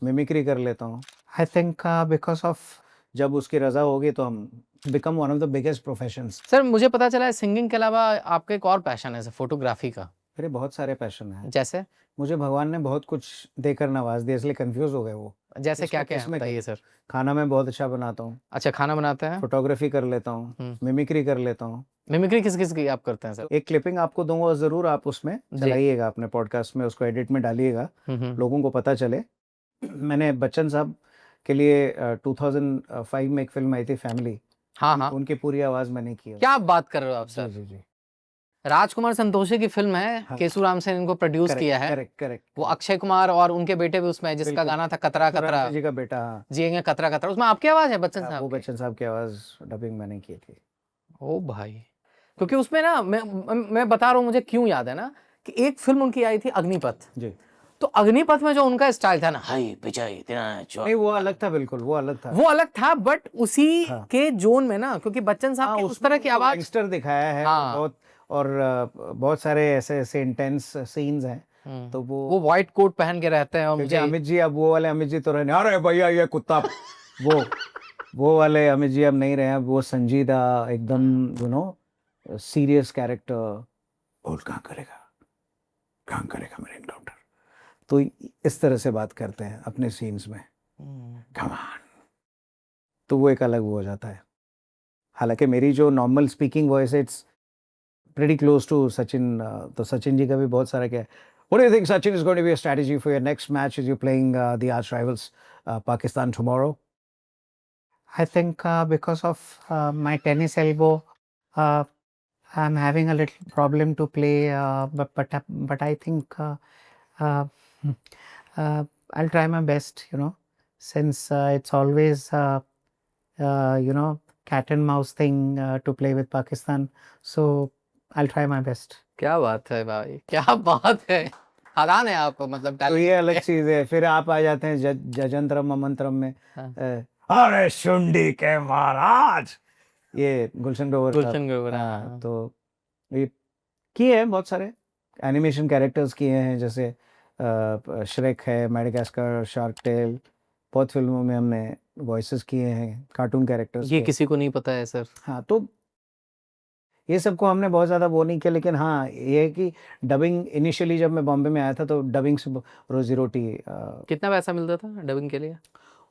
Mimicry कर लेता हूँ। आई थिंक बिकॉज ऑफ जब उसकी रजा होगी तो हम become one of the biggest professions. Sir मुझे पता चला है सिंगिंग के अलावा आपका एक और पैशन है सर, फोटोग्राफी का। मेरे बहुत सारे पैशन हैं। जैसे मुझे भगवान ने बहुत कुछ देकर नवाज दिया, इसलिए कंफ्यूज हो गए वो। जैसे इसको क्या क्या है किस में बताइए कहूँ? सर। खाना मैं बहुत अच्छा बनाता हूँ, अच्छा, खाना बनाते हैं। फोटोग्राफी कर लेता हूँ, मिमिक्री कर लेता हूँ। मिमिक्री किस किस की आप करते हैं सर? एक क्लिपिंग आपको दूंगा, ज़रूर आप उसमें जी। चलाइएगा अपने पॉडकास्ट में, उसको एडिट में डालिएगा, लोगों को पता चले। मैंने बच्चन साहब के लिए 2005 में एक फिल्म आई थी फैमिली, हाँ हाँ, उनकी पूरी आवाज़ मैंने की है। क्या आप बात कर रहे हो आप जी सर? जी जी, राजकुमार संतोषी की फिल्म है, हाँ। केशुराम से इनको प्रोड्यूस किया है। Correct correct. वो अक्षय कुमार और उनके बेटे भी उसमें है, जिसका बिल्कुल, गाना था कतरा कतरा जी का बेटा, हाँ। जिएंगे कतरा कतरा, उसमें आपकी आवाज है बच्चन वो साहब की? बच्चन साहब की आवाज़ डबिंग मैंने की थी। ओ भाई, क्योंकि उसमें ना मैं बता रहा हूँ, मुझे क्यों याद है ना कि एक फिल्म उनकी आई थी अग्निपथ। जी। तो अग्निपथ में जो उनका स्टाइल था ना, हाय पिचाई तेरा नहीं, वो अलग था, बिल्कुल वो अलग था। वो अलग था, बट उसी हाँ। के जोन में ना, क्योंकि बच्चन साहब हाँ, की उस उसमें तरह की उनको आवाज। गैंगस्टर दिखाया है। हाँ। बहुत, और बहुत सारे ऐसे ऐसे इंटेंस सीन्स हैं, तो वो व्हाइट कोट पहन के रहते हैं और क्योंकि मुझे अमित जी, अब वो वाले अमित जी तो रहने, अरे भैया ये कुत्ता, वो वाले अमित जी अब नहीं रहे। अब वो संजीदा एकदम, सीरियस कैरेक्टर, बोल कहाँ करेगा मेरे एनकाउंटर, तो इस तरह से बात करते हैं अपने सीन्स में, कम ऑन। तो वो एक अलग वो हो जाता है। हालांकि मेरी जो नॉर्मल स्पीकिंग वॉइस है, it's pretty close to Sachin. तो सचिन जी का भी बहुत सारा क्या है। What do you think, Sachin, is going to be a strategy for your next match as you're playing the arch rivals Pakistan tomorrow? I think because of my tennis elbow, uh, I'm having a little problem to play, but I think uh, uh, I'll try my best, since it's always cat and mouse thing to play with Pakistan. So I'll try my best. क्या बात है भाई, क्या बात है, खदान है आप, मतलब तो ये अलग चीज है। फिर आप आ जाते हैं जजंतरम अमंतरम में, अरे शुंडी के महाराज, ये गुलशन ग्रोवर का। गुलशन ग्रोवर, हाँ, तो ये किए हैं बहुत सारे एनिमेशन कैरेक्टर्स किए हैं, जैसे श्रेक है, मेडागास्कर, शार्क टेल, बहुत फिल्मों में हमने वॉइसेस किए हैं कार्टून कैरेक्टर्स ये के। किसी को नहीं पता है सर। हाँ, तो ये सबको हमने बहुत ज़्यादा वो नहीं किया, लेकिन हाँ ये है कि डबिंग, इनिशियली जब मैं बॉम्बे में आया था तो डबिंग से रोजी रोटी। कितना पैसा मिलता था डबिंग के लिए?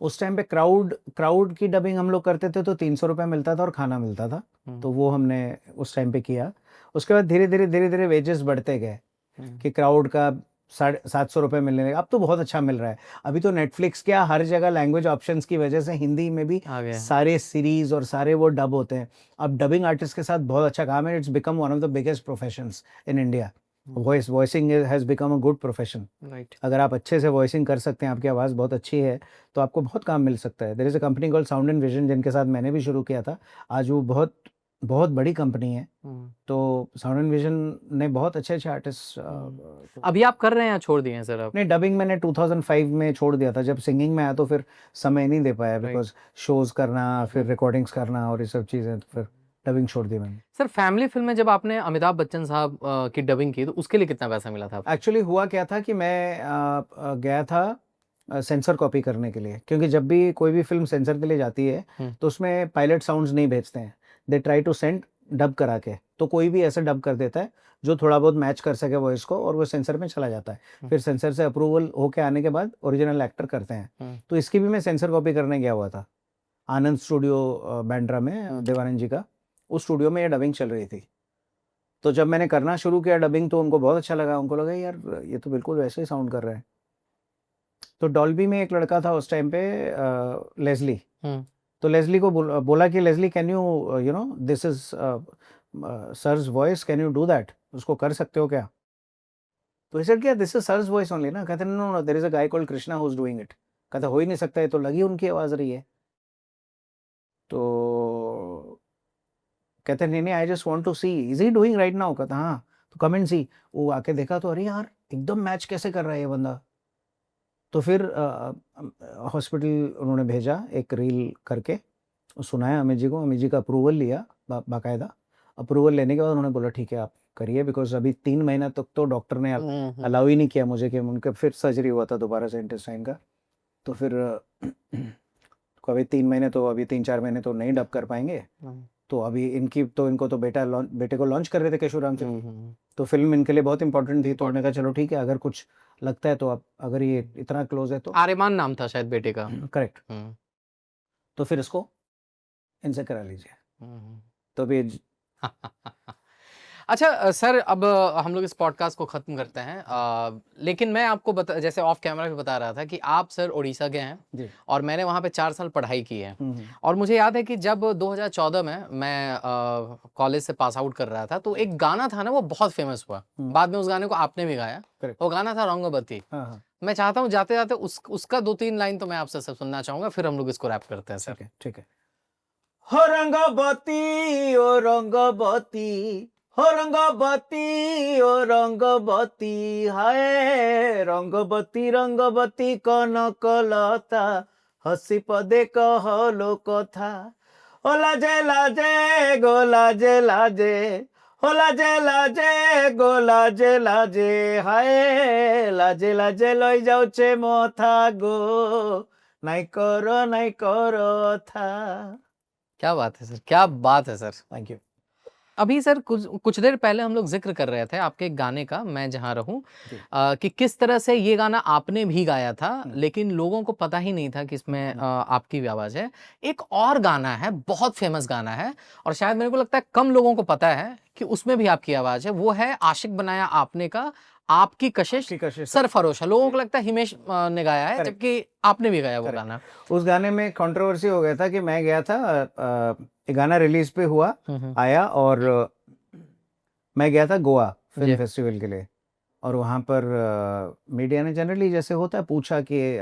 उस टाइम पे क्राउड की डबिंग हम लोग करते थे तो 300 रुपये मिलता था और खाना मिलता था, तो वो हमने उस टाइम पे किया। उसके बाद धीरे धीरे वेजेस बढ़ते गए कि क्राउड का 750 रुपये मिलने लगे। अब तो बहुत अच्छा मिल रहा है। अभी तो नेटफ्लिक्स क्या, हर जगह लैंग्वेज ऑप्शंस की वजह से हिंदी में भी आ गया। सारे सीरीज और सारे वो डब होते हैं। अब डबिंग आर्टिस्ट के साथ बहुत अच्छा काम है। It's become one of the biggest professions in India. Voicing has become a good profession. Right. अगर आप अच्छे से वॉइसिंग कर सकते हैं, आपकी आवाज़ बहुत अच्छी है, तो आपको बहुत काम मिल सकता है। There is a company called Sound and Vision, जिनके साथ मैंने भी शुरू किया था। आज वो बहुत बहुत बड़ी कंपनी है। तो साउंड एंड विजन ने बहुत अच्छे अच्छे आर्टिस्ट। अभी आप कर रहे हैं या छोड़ दिए हैं सर आप? नहीं, डबिंग मैंने 2005 में छोड़ दिया था। जब सिंगिंग में आया तो फिर समय नहीं दे पाया, बिकॉज शोज करना, फिर रिकॉर्डिंग्स करना और ये सब चीज़ें, तो फिर डबिंग छोड़ दी मैंने। सर फैमिली फिल्म में जब आपने अमिताभ बच्चन साहब की डबिंग की, तो उसके लिए कितना पैसा मिला था आपको? एक्चुअली हुआ क्या था कि मैं गया था सेंसर कॉपी करने के लिए, क्योंकि जब भी कोई भी फिल्म सेंसर के लिए जाती है तो उसमें पायलट साउंड्स नहीं भेजते हैं। They try to send dub करा के, तो कोई भी ऐसा डब कर देता है जो थोड़ा बहुत मैच कर सके वॉइस को, और वो सेंसर में चला जाता है। फिर सेंसर से अप्रूवल होके आने के बाद ओरिजिनल एक्टर करते हैं। तो इसकी भी मैं सेंसर कॉपी करने गया हुआ था आनंद स्टूडियो बैंड्रा में, देवानंद जी का। उस स्टूडियो में ये डबिंग चल रही थी। तो जब मैंने करना शुरू किया डबिंग, तो उनको बहुत अच्छा लगा। उनको लगा यार ये तो बिल्कुल वैसे ही साउंड कर रहा है। तो डॉल्बी में एक लड़का था उस टाइम पे, लेस्ली। तो लेस्ली को बोला कि Leslie, can you this is sir's voice, can you do that, उसको कर सकते हो क्या? तो इसे क्या, this is sir's voice only ना। कहते no no, there is a guy called Krishna who is doing it. कहता हो ही नहीं सकता, है तो लगी उनकी आवाज रही है। तो कहते नहीं नहीं, I just want to see is he doing right now. कहता हाँ, तो कम एंड सी। वो आके देखा तो अरे यार एकदम मैच कैसे कर रहा है ये बंदा। तो फिर हॉस्पिटल उन्होंने भेजा एक रील करके, सुनाया अमित जी को। अमित जी का अप्रूवल लिया, बाकायदा अप्रूवल लेने के बाद उन्होंने बोला ठीक है आप करिए, बिकॉज अभी 3 महीना तक तो डॉक्टर ने अलाउ ही नहीं किया मुझे कि उनके फिर सर्जरी हुआ था दोबारा से इंटेस्टाइन का। तो फिर को अभी 3 महीने तो अभी 3-4 महीने तो नहीं डब कर पाएंगे, तो अभी इनको तो बेटे को लॉन्च कर रहे थे केशुराम से, तो फिल्म इनके लिए बहुत इंपॉर्टेंट थी, तो उन्होंने कहा चलो ठीक है, अगर कुछ लगता है तो आप, अगर ये इतना क्लोज है तो। आर्यमान नाम था शायद बेटे का। करेक्ट। तो फिर इसको इनसे करा लीजिए, तो अभी अच्छा सर, अब हम लोग इस पॉडकास्ट को ख़त्म करते हैं, लेकिन मैं आपको जैसे ऑफ कैमरा भी बता रहा था कि आप सर उड़ीसा गए हैं जी। और मैंने वहाँ पे 4 साल पढ़ाई की है। और मुझे याद है कि जब 2014 में मैं कॉलेज से पास आउट कर रहा था, तो एक गाना था ना, वो बहुत फेमस हुआ। बाद में उस गाने को आपने भी गाया। वो गाना था रंगबती। मैं चाहता हूँ जाते जाते उसका 2-3 लाइन तो मैं आपसे सब सुनना चाहूँगा, फिर हम लोग इसको रैप करते हैं सर। ठीक है। हो रंगबती ओ रंगबती, हो रंगबती ओ रंगबती, हाय रंगबती रंगबती कनकलता, हसी पदे कहलो कथा, ओ लाजे लाजे गो लाजे लाजे, हो लाजे लाजे गो लाजे लाजे, हाय लाजे लाजे लई जाउचे मथा गो, नाई करो था। क्या बात है सर, क्या बात है सर। Thank you. अभी सर कुछ देर पहले हम लोग जिक्र कर रहे थे आपके गाने का, मैं जहाँ रहूं, कि किस तरह से ये गाना आपने भी गाया था, लेकिन लोगों को पता ही नहीं था कि इसमें आपकी भी आवाज़ है। एक और गाना है, बहुत फेमस गाना है, और शायद मेरे को लगता है कम लोगों को पता है कि उसमें भी आपकी आवाज़ है। वो है आशिक बनाया आपने का आपकी कशिश सरफरोश है। लोगों को लगता है हिमेश ने गाया है, जबकि आपने भी गाया वो गाना। उस गाने में कंट्रोवर्सी हो गया था कि मैं गया था, ये गाना रिलीज पे हुआ, आया, और मैं गया था गोवा फिल्म फेस्टिवल के लिए, और वहाँ पर मीडिया ने जनरली जैसे होता है पूछा कि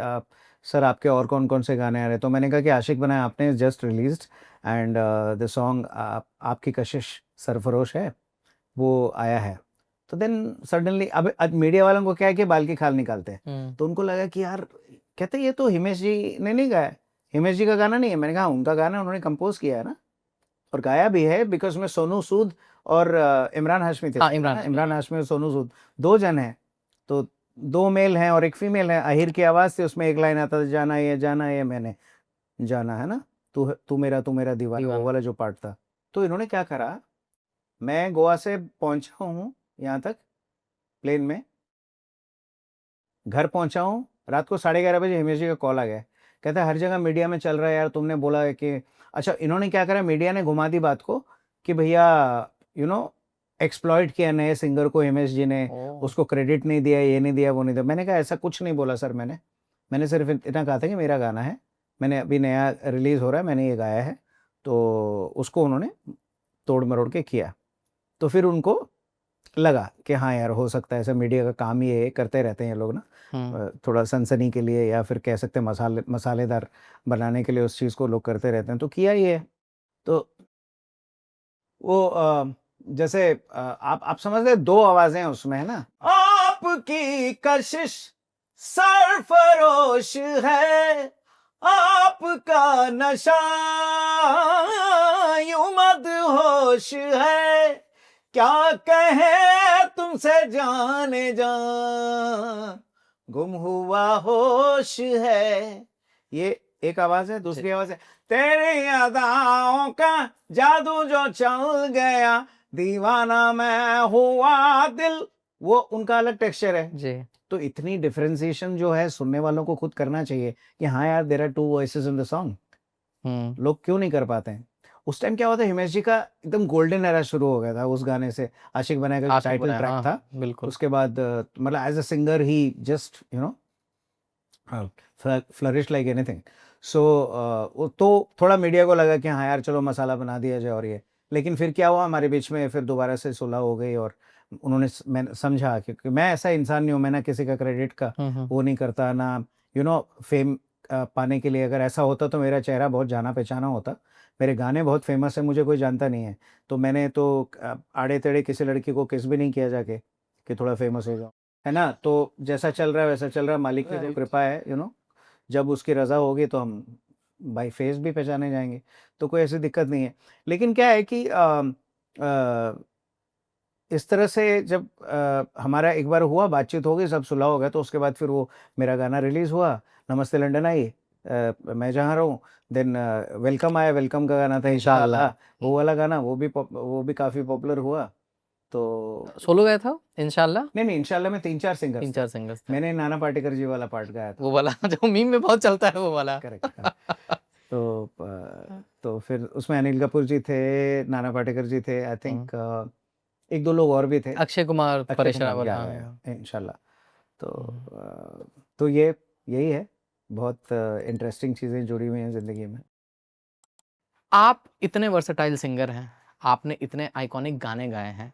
सर आपके और कौन कौन से गाने आ रहे हैं, तो मैंने कहा कि आशिक बनाया आपने just released, and the song आपकी कशिश सरफरोश है, वो आया है। तो देन सडनली अब मीडिया वालों को क्या है कि बाल की खाल निकालते हैं, तो उनको लगा कि यार, कहते ये तो हिमेश जी ने नहीं गाया, हिमेश जी का गाना नहीं है। मैंने कहा उनका गाना उन्होंने कंपोज किया है ना, और गाया भी है, बिकॉज में सोनू सूद और इमरान हाशमी थे। इमरान हाशमी और सोनू सूद 2 जन हैं, तो 2 मेल हैं और 1 फीमेल है। अहिर की आवाज़ से उसमें एक लाइन आता था, जाना ये मैंने जाना है ना, तू मेरा दीवाना, वो वाला जो पार्ट था। तो इन्होंने क्या करा, मैं गोवा से पहुंचा हूँ यहाँ तक प्लेन में, घर पहुंचा हूँ, रात को 11:30 बजे हिमेश जी का कॉल आ गया, कहता है हर जगह मीडिया में चल रहा है यार, तुमने बोला है कि, अच्छा इन्होंने क्या करा, मीडिया ने घुमा दी बात को कि भैया एक्सप्लॉइट किया नए सिंगर को हिमेश जी ने, उसको क्रेडिट नहीं दिया, ये नहीं दिया, वो नहीं दिया। मैंने कहा ऐसा कुछ नहीं बोला सर, मैंने सिर्फ इतना कहा था कि मेरा गाना है, मैंने अभी नया रिलीज़ हो रहा है, मैंने ये गाया है, तो उसको उन्होंने तोड़ मरोड़ के किया। तो फिर उनको लगा कि हाँ यार, हो सकता है, ऐसा मीडिया का काम ही है, करते रहते हैं ये लोग ना, थोड़ा सनसनी के लिए, या फिर कह सकते हैं मसालेदार बनाने के लिए उस चीज़ को लोग करते रहते हैं, तो किया ही है। तो वो जैसे आप समझ रहे, 2 आवाजें हैं उसमें, है ना, आपकी कशिश सरफरोश है, आपका नशा यूं मदहोश है, क्या कहे तुमसे जाने जान, गुम हुआ होश है। ये एक आवाज है। दूसरी आवाज है, तेरी अदाओं का जादू जो चल गया, दीवाना मैं हुआ दिल, वो उनका अलग टेक्सचर है जी। तो इतनी डिफरेंशिएशन जो है सुनने वालों को खुद करना चाहिए कि हाँ यार, there are 2 voices in the song. लोग क्यों नहीं कर पाते हैं। उस टाइम क्या होता है, हिमेश जी का एकदम गोल्डन एरा शुरू हो गया था उस गाने से। आशिक बनाया का टाइटल ट्रैक था, बिल्कुल। उसके बाद मतलब एज अ सिंगर ही just flourish like anything. So तो थोड़ा मीडिया को लगा कि हाँ यार चलो मसाला बना दिया जाए और ये, लेकिन फिर क्या हुआ हमारे बीच में, फिर दोबारा से सुलह हो गई, और उन्होंने मैं समझा क्योंकि मैं ऐसा इंसान नहीं हूँ, मैं ना किसी का क्रेडिट का वो नहीं करता, ना फेम पाने के लिए। अगर ऐसा होता तो मेरा चेहरा बहुत जाना पहचाना होता। मेरे गाने बहुत फेमस है, मुझे कोई जानता नहीं है, तो मैंने तो आड़े टेढ़े किसी लड़की को किस भी नहीं किया जाके कि थोड़ा फेमस हो जाओ, है ना। तो जैसा चल रहा है वैसा चल रहा है, मालिक की तो कृपा है। जब उसकी रज़ा होगी तो हम बाय फेस भी पहचाने जाएंगे, तो कोई ऐसी दिक्कत नहीं है। लेकिन क्या है कि इस तरह से जब हमारा एक बार हुआ, बातचीत हो गई, सब सुलह हो गया, तो उसके बाद फिर वो मेरा गाना रिलीज़ हुआ, नमस्ते लंदन आई, मैं जहाँ रहूँ, देन वेलकम आया, वेलकम का गाना था इंशाल्लाह। इंशाअल्लाह, वो वाला गाना, वो भी काफ़ी पॉपुलर हुआ। तो सोलो गाया था इंशाल्लाह? नहीं, इंशाअल्लाह में 3-4 सिंगर्स थे। 3-4 सिंगर्स थे। मैंने नाना पाटेकर जी वाला पार्ट गाया था। वो वाला जो मीम में बहुत चलता है वो वाला। करेक्ट, हाँ। तो फिर उसमें अनिल कपूर जी थे, नाना पाटेकर जी थे, आई थिंक 1-2 लोग और भी थे। अक्षय कुमार, अक्षय परेश कुमार, रावल, या हाँ। इंशाल्लाह। तो हुँ। तो यही है, बहुत इंटरेस्टिंग चीज़ें जुड़ी हुई हैं ज़िंदगी में। आप इतने वर्सेटाइल सिंगर हैं, आपने इतने आइकॉनिक गाने गाए हैं।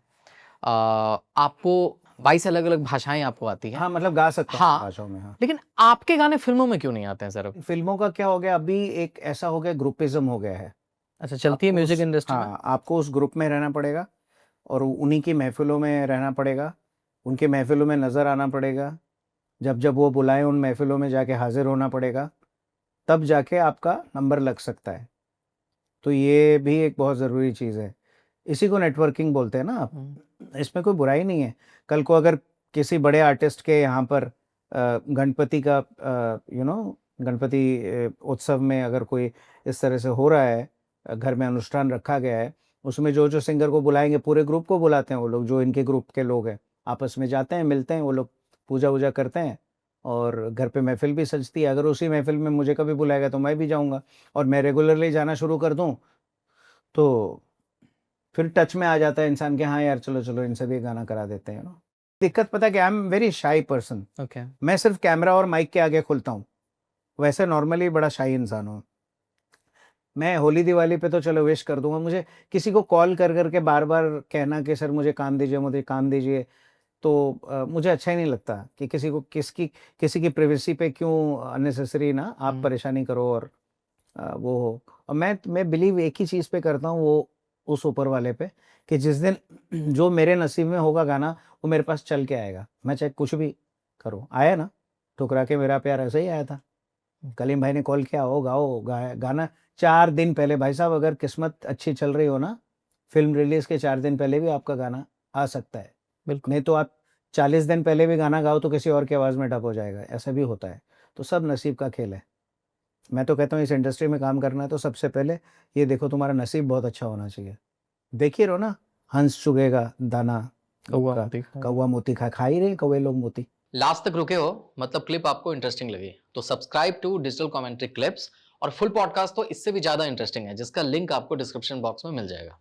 आपको 22 अलग-अलग भाषाएँ आपको आती हैं। हाँ, मतलब गा सकता हूँ हाँ, भाषाओं में, हाँ। लेकिन आपके गाने फ़िल्मों में क्यों नहीं आते हैं ज़रा? फ़िल्मों का क्या हो गया, अभी एक ऐसा हो गया, ग्रुपिज़्म हो गया है। अच्छा, चलती है आपको म्यूज़िक उस इंडस्ट्री में? हाँ, आपको उस ग्रुप में रहना पड़ेगा और उन्हीं की महफ़िलों में रहना पड़ेगा, उनकी महफ़िलों में नज़र आना पड़ेगा। जब-जब वो बुलाएँ, उन महफ़िलों में जाके हाज़िर होना पड़ेगा, तब जाके आपका नंबर लग सकता है। तो ये भी एक बहुत ज़रूरी चीज़ है। इसी को नेटवर्किंग बोलते हैं ना आप। हुँ। इसमें कोई बुराई नहीं है। कल को अगर किसी बड़े आर्टिस्ट के यहाँ पर गणपति का गणपति उत्सव में अगर कोई इस तरह से हो रहा है, घर में अनुष्ठान रखा गया है, उसमें जो-जो सिंगर को बुलाएँगे, पूरे ग्रुप को बुलाते हैं वो लोग, जो इनके ग्रुप के लोग हैं। आपस में जाते हैं, मिलते हैं, वो लोग पूजा-वूजा करते हैं और घर पे महफ़िल भी सजती है। अगर उसी महफ़िल में मुझे कभी बुलाएगा तो मैं भी जाऊँगा और मैं रेगुलरली जाना शुरू कर दूँ, तो फिर टच में आ जाता है इंसान कि हाँ यार, चलो-चलो इनसे भी गाना करा देते हैं, दिक्कत पता है क्या, I am very shy person. Okay. मैं सिर्फ़ कैमरा और माइक के आगे खुलता हूँ। वैसे नॉर्मली बड़ा शाई इंसान हूँ। मैं होली-दिवाली पे तो चलो विश कर दूँगा, मुझे किसी को कॉल कर के बार-बार कहना कि सर मुझे काम दीजिए, तो मुझे अच्छा ही नहीं लगता कि किसी की प्राइवेसी पे क्यों अननेसेसरी ना आप हुँ। परेशानी करो और वो हो। और मैं बिलीव एक ही चीज़ पे करता हूँ, वो उस ऊपर वाले पे, कि जिस दिन जो मेरे नसीब में होगा गाना, वो मेरे पास चल के आएगा। मैं चाहे कुछ भी करूँ। आया ना, ठुकरा के मेरा प्यार ऐसे ही आया था। कलीम भाई ने कॉल किया, आओ गाओ, गाना 4 दिन पहले, भाई साहब अगर किस्मत अच्छी चल रही हो ना, फ़िल्म रिलीज़ के 4 दिन पहले भी आपका गाना आ सकता है। बिल्कुल। नहीं तो आप 40 दिन पहले भी गाना गाओ तो किसी और की आवाज़ में डब हो जाएगा, ऐसा भी होता है। तो सब नसीब का खेल है। मैं तो कहता हूँ इस इंडस्ट्री में काम करना है तो सबसे पहले ये देखो तुम्हारा नसीब बहुत अच्छा होना चाहिए। देख ही रहो ना, हंस चुगेगा दाना कौवा का, मोती खाए। कौवा मोती खा ही रहे हैं कौवे लोग मोती। लास्ट तक रुके हो, मतलब क्लिप आपको इंटरेस्टिंग लगी, तो subscribe to Digital Commentary clips. और फुल पॉडकास्ट तो इससे भी ज़्यादा इंटरेस्टिंग है, जिसका लिंक आपको डिस्क्रिप्शन बॉक्स में मिल जाएगा।